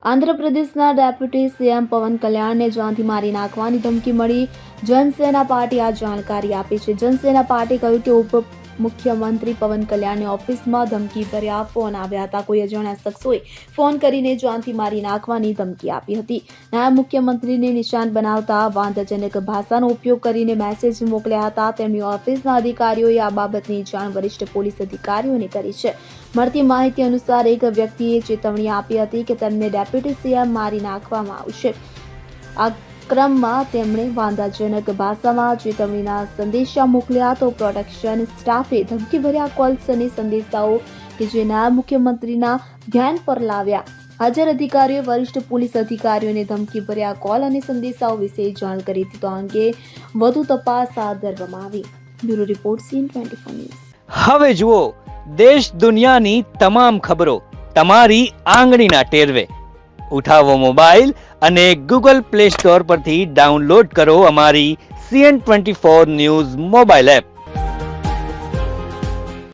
આંધ્રપ્રદેશના deputy CM પવન કલ્યાણને જાનથી મારી નાખવાની ધમકી મળી. જનસેના પાર્ટી આ જાણકારી આપી છે. જનસેના પાર્ટીએ કહ્યું કે ઉપમુખ્યમંત્રી પવન કલ્યાણની ઓફિસમાં ધમકીભર્યા ફોન આવ્યા હતા. કોઈ અજાણ્યા શખ્સોએ ફોન કરીને જાનથી મારી નાખવાની ધમકી આપી હતી. નાયબ મુખ્યમંત્રીને નિશાન બનાવતા વાંધાજનક ભાષાનો ઉપયોગ કરીને મેસેજ મોકલ્યા હતા. તેમની ઓફિસના અધિકારીઓએ આ બાબતની જાણ વરિષ્ઠ પોલીસ અધિકારીઓને કરી છે. મળતી માહિતી અનુસાર એક વ્યક્તિએ ચેતવણી આપી હતી કે તેમને ડેપ્યુટી સીએમ મારી નાખવામાં આવશે. આ ક્રમમાં તેમણે વાંધાજનક ભાષામાં ચેતવણીના સંદેશા મોકલ્યા તો પ્રોટેક્શન સ્ટાફે ધમકીભર્યા કોલ્સ અને સંદેશાઓ કે જે નાયબ મુખ્યમંત્રીના ધ્યાન પર લાવ્યા. હાજર અધિકારીઓએ વરિષ્ઠ પોલીસ અધિકારીઓને ધમકીભર્યા કોલ અને સંદેશાઓ વિશે જાણ કરી હતી. તો આ અંગે વધુ તપાસ હાથ ધરવામાં આવી. Bureau report CN24 news. હવે જુઓ દેશ દુનિયાની તમામ ખબરો તમારી આંગળીના ટેરવે. ઉઠાવો મોબાઈલ અને Google Play Store પરથી ડાઉનલોડ કરો અમારી CN24 ન્યૂઝ મોબાઈલ એપ.